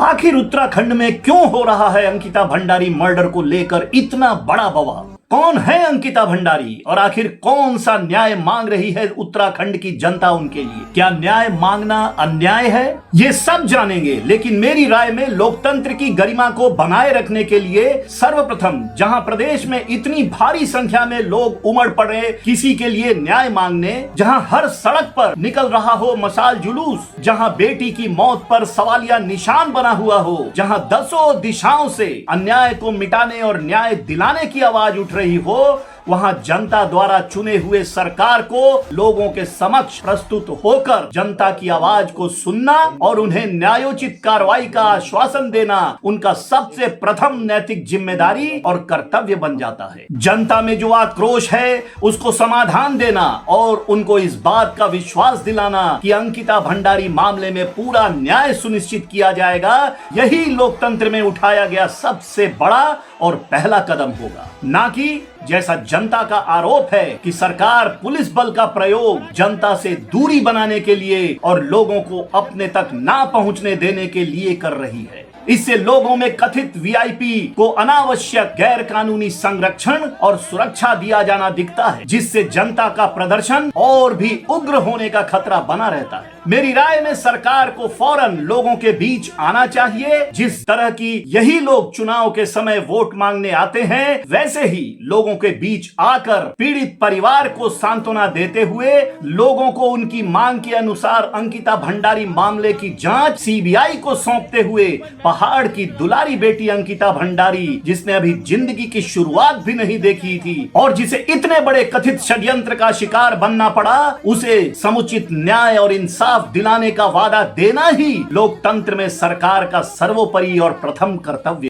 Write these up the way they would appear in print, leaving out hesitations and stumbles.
आखिर उत्तराखंड में क्यों हो रहा है अंकिता भंडारी मर्डर को लेकर इतना बड़ा बवाल? कौन है अंकिता भंडारी और आखिर कौन सा न्याय मांग रही है उत्तराखंड की जनता उनके लिए? क्या न्याय मांगना अन्याय है? ये सब जानेंगे, लेकिन मेरी राय में लोकतंत्र की गरिमा को बनाए रखने के लिए सर्वप्रथम जहां प्रदेश में इतनी भारी संख्या में लोग उमड़ पड़े किसी के लिए न्याय मांगने, जहां हर सड़क पर निकल रहा हो मशाल जुलूस, जहां बेटी की मौत पर सवालिया निशान बना हुआ हो, जहां दसों दिशाओं से अन्याय को मिटाने और न्याय दिलाने की आवाज उठ रही हो, वहां जनता द्वारा चुने हुए सरकार को लोगों के समक्ष प्रस्तुत होकर जनता की आवाज को सुनना और उन्हें न्यायोचित कार्रवाई का आश्वासन देना उनका सबसे प्रथम नैतिक जिम्मेदारी और कर्तव्य बन जाता है। जनता में जो आक्रोश है उसको समाधान देना और उनको इस बात का विश्वास दिलाना कि अंकिता भंडारी मामले में पूरा न्याय सुनिश्चित किया जाएगा, यही लोकतंत्र में उठाया गया सबसे बड़ा और पहला कदम होगा। ना कि जैसा जनता का आरोप है कि सरकार पुलिस बल का प्रयोग जनता से दूरी बनाने के लिए और लोगों को अपने तक ना पहुंचने देने के लिए कर रही है। इससे लोगों में कथित वीआईपी को अनावश्यक गैर कानूनी संरक्षण और सुरक्षा दिया जाना दिखता है, जिससे जनता का प्रदर्शन और भी उग्र होने का खतरा बना रहता है। मेरी राय में सरकार को फौरन लोगों के बीच आना चाहिए। जिस तरह की यही लोग चुनाव के समय वोट मांगने आते हैं, वैसे ही लोगों के बीच आकर पीड़ित परिवार को सांत्वना देते हुए लोगों को उनकी मांग के अनुसार अंकिता भंडारी मामले की जांच सीबीआई को सौंपते हुए पहाड़ की दुलारी बेटी अंकिता भंडारी, जिसने अभी जिंदगी की शुरुआत भी नहीं देखी थी और जिसे इतने बड़े कथित षड्यंत्र का शिकार बनना पड़ा, उसे समुचित न्याय और इंसाफ दिलाने का वादा देना ही लोकतंत्र में सरकार का सर्वोपरि और प्रथम कर्तव्य।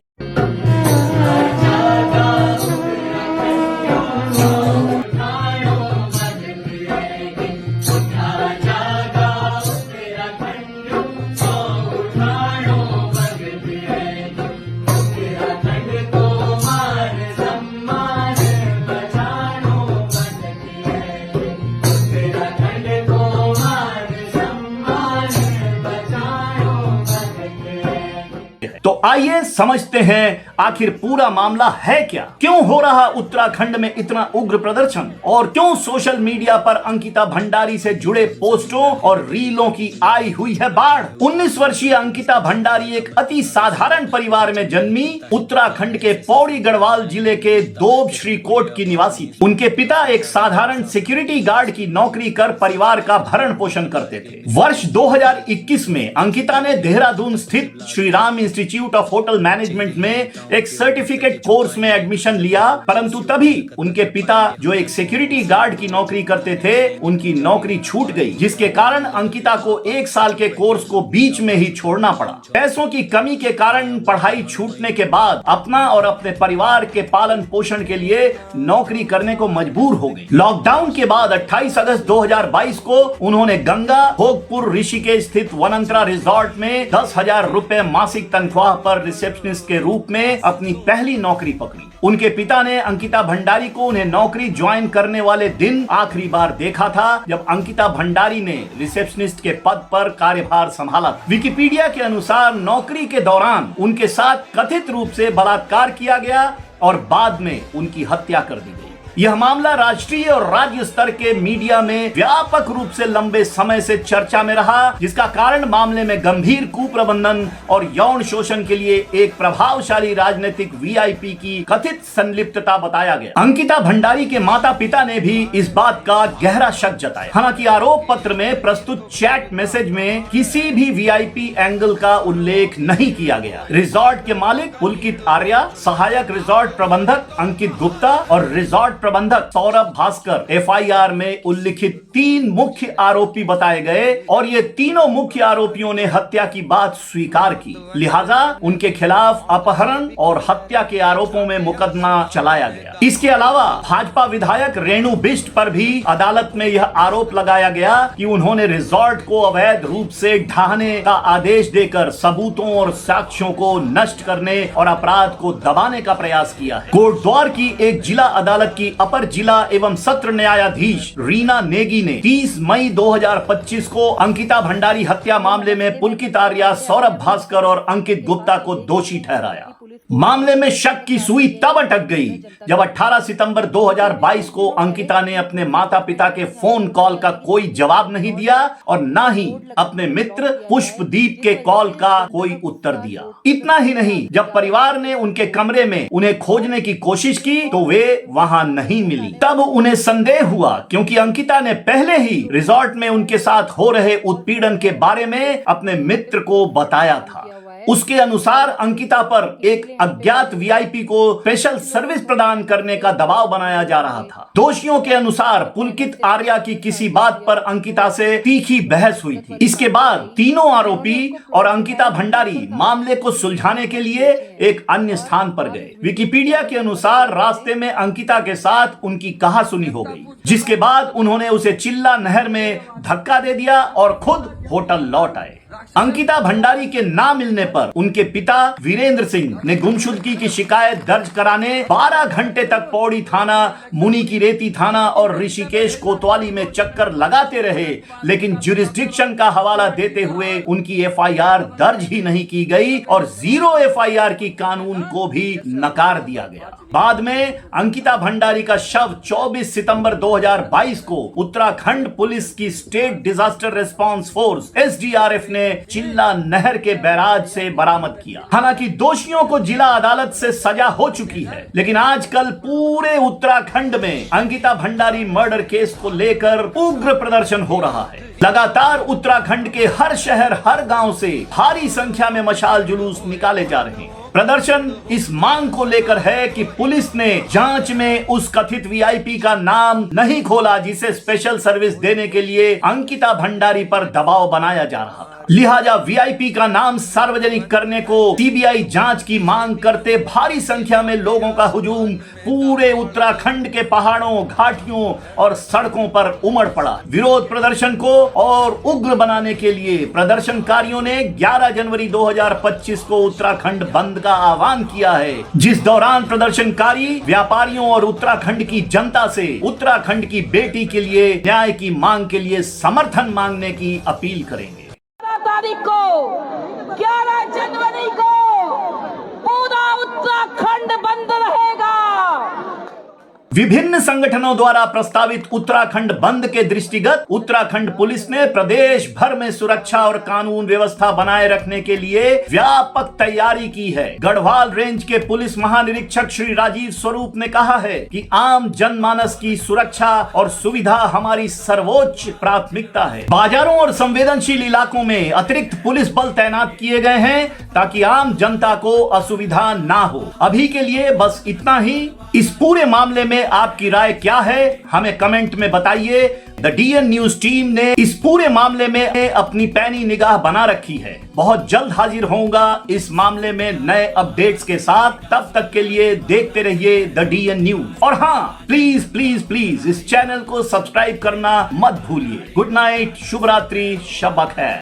तो आइए समझते हैं आखिर पूरा मामला है क्या, क्यों हो रहा उत्तराखंड में इतना उग्र प्रदर्शन और क्यों सोशल मीडिया पर अंकिता भंडारी से जुड़े पोस्टों और रीलों की आई हुई है बाढ़। 19 वर्षीय अंकिता भंडारी एक अति साधारण परिवार में जन्मी उत्तराखंड के पौड़ी गढ़वाल जिले के दोब श्रीकोट की निवासी थी। उनके पिता एक साधारण सिक्योरिटी गार्ड की नौकरी कर परिवार का भरण पोषण करते थे। वर्ष 2021 में अंकिता ने देहरादून स्थित Shri Ram institute of hotel management में एक सर्टिफिकेट कोर्स में एडमिशन लिया, परंतु तभी उनके पिता जो एक सिक्योरिटी गार्ड की नौकरी करते थे, उनकी नौकरी छूट गई, जिसके कारण अंकिता को 1 साल के कोर्स को बीच में ही छोड़ना पड़ा। पैसों की कमी के कारण पढ़ाई छूटने के बाद अपना और अपने परिवार के पालन पोषण के लिए नौकरी करने को मजबूर हो गई। लॉकडाउन के बाद 28 अगस्त 2022 को उन्होंने गंगा भोगपुर ऋषिकेश स्थित वनंतरा रिजॉर्ट में 10,000 रुपए मासिक तनख्वाह पर रिसेप्शनिस्ट के रूप में अपनी पहली नौकरी पकड़ी। उनके पिता ने अंकिता भंडारी को उन्हें नौकरी ज्वाइन करने वाले दिन आखिरी बार देखा था, जब अंकिता भंडारी ने रिसेप्शनिस्ट के पद पर कार्यभार संभाला। विकिपीडिया के अनुसार नौकरी के दौरान उनके साथ कथित रूप से बलात्कार किया गया और बाद में उनकी हत्या कर दी गई। यह मामला राष्ट्रीय और राज्य स्तर के मीडिया में व्यापक रूप से लंबे समय से चर्चा में रहा, जिसका कारण मामले में गंभीर कुप्रबंधन और यौन शोषण के लिए एक प्रभावशाली राजनीतिक वीआईपी की कथित संलिप्तता बताया गया। अंकिता भंडारी के माता पिता ने भी इस बात का गहरा शक जताया। हालांकि आरोप पत्र में प्रस्तुत चैट मैसेज में किसी भी वीआईपी एंगल का उल्लेख नहीं किया गया। रिजॉर्ट के मालिक पुलकित आर्या, सहायक रिजॉर्ट प्रबंधक अंकित गुप्ता और रिजॉर्ट प्रबंधक सौरभ भास्कर एफआईआर में उल्लिखित 3 मुख्य आरोपी बताए गए और ये तीनों मुख्य आरोपियों ने हत्या की बात स्वीकार की। लिहाजा उनके खिलाफ अपहरण और हत्या के आरोपों में मुकदमा चलाया गया। इसके अलावा भाजपा विधायक रेणु बिष्ट पर भी अदालत में यह आरोप लगाया गया कि उन्होंने रिजॉर्ट को अवैध रूप से ढहाने का आदेश देकर सबूतों और साक्ष्यों को नष्ट करने और अपराध को दबाने का प्रयास किया है। कोटद्वार की एक जिला अदालत की अपर जिला एवं सत्र न्यायाधीश रीना नेगी ने 30 मई 2025 को अंकिता भंडारी हत्या मामले में पुलकित आर्या, सौरभ भास्कर और अंकित गुप्ता को दोषी ठहराया। मामले में शक की सुई तब अटक गई जब 18 सितंबर 2022 को अंकिता ने अपने माता पिता के फोन कॉल का कोई जवाब नहीं दिया और न ही अपने मित्र पुष्पदीप के कॉल का कोई उत्तर दिया। इतना ही नहीं, जब परिवार ने उनके कमरे में उन्हें खोजने की कोशिश की तो वे वहां नहीं मिली। तब उन्हें संदेह हुआ क्योंकि अंकिता ने पहले ही रिजॉर्ट में उनके साथ हो रहे उत्पीड़न के बारे में अपने मित्र को बताया था। उसके अनुसार अंकिता पर एक अज्ञात वीआईपी को स्पेशल सर्विस प्रदान करने का दबाव बनाया जा रहा था। दोषियों के अनुसार पुलकित आर्या की किसी बात पर अंकिता से तीखी बहस हुई थी। इसके बाद तीनों आरोपी और अंकिता भंडारी मामले को सुलझाने के लिए एक अन्य स्थान पर गए। विकिपीडिया के अनुसार रास्ते में अंकिता के साथ उनकी कहासुनी हो गई, जिसके बाद उन्होंने उसे चिल्ला नहर में धक्का दे दिया और खुद होटल लौट आए। अंकिता भंडारी के ना मिलने पर उनके पिता वीरेंद्र सिंह ने गुमशुदगी की शिकायत दर्ज कराने 12 घंटे तक पौड़ी थाना, मुनि की रेती थाना और ऋषिकेश कोतवाली में चक्कर लगाते रहे, लेकिन ज्यूरिसडिक्शन का हवाला देते हुए उनकी एफआईआर दर्ज ही नहीं की गई और 0 एफआईआर की कानून को भी नकार दिया गया। बाद में अंकिता भंडारी का शव 24 सितंबर 2022 को उत्तराखंड पुलिस की state disaster response force SDRF ने चिल्ला नहर के बैराज से बरामद किया। हालांकि दोषियों को जिला अदालत से सजा हो चुकी है, लेकिन आजकल पूरे उत्तराखंड में अंकिता भंडारी मर्डर केस को लेकर उग्र प्रदर्शन हो रहा है। लगातार उत्तराखंड के हर शहर, हर गांव से भारी संख्या में मशाल जुलूस निकाले जा रहे हैं। प्रदर्शन इस मांग को लेकर है कि पुलिस ने जांच में उस कथित वीआईपी का नाम नहीं खोला जिसे स्पेशल सर्विस देने के लिए अंकिता भंडारी पर दबाव बनाया जा रहा था। लिहाजा वीआईपी का नाम सार्वजनिक करने को सीबीआई जांच की मांग करते भारी संख्या में लोगों का हुजूम पूरे उत्तराखंड के पहाड़ों, घाटियों और सड़कों पर उमड़ पड़ा। विरोध प्रदर्शन को और उग्र बनाने के लिए प्रदर्शनकारियों ने 11 जनवरी 2025 को उत्तराखंड बंद का आह्वान किया है, जिस दौरान प्रदर्शनकारी व्यापारियों और उत्तराखंड की जनता से उत्तराखंड की बेटी के लिए न्याय की मांग के लिए समर्थन मांगने की अपील करेंगे। 11 जनवरी को पूरा उत्तराखंड बंद रहेगा। विभिन्न संगठनों द्वारा प्रस्तावित उत्तराखंड बंद के दृष्टिगत उत्तराखंड पुलिस ने प्रदेश भर में सुरक्षा और कानून व्यवस्था बनाए रखने के लिए व्यापक तैयारी की है। गढ़वाल रेंज के पुलिस महानिरीक्षक श्री राजीव स्वरूप ने कहा है कि आम जनमानस की सुरक्षा और सुविधा हमारी सर्वोच्च प्राथमिकता है। बाजारों और संवेदनशील इलाकों में अतिरिक्त पुलिस बल तैनात किए गए हैं ताकि आम जनता को असुविधा ना हो। अभी के लिए बस इतना ही। इस पूरे मामले में आपकी राय क्या है, हमें कमेंट में बताइए। द डीएन न्यूज टीम ने इस पूरे मामले में अपनी पैनी निगाह बना रखी है। बहुत जल्द हाजिर होऊंगा इस मामले में नए अपडेट्स के साथ। तब तक के लिए देखते रहिए द डीएन न्यूज। और हाँ, प्लीज प्लीज प्लीज इस चैनल को सब्सक्राइब करना मत भूलिए। गुड नाइट, शुभ रात्रि, शब बखैर।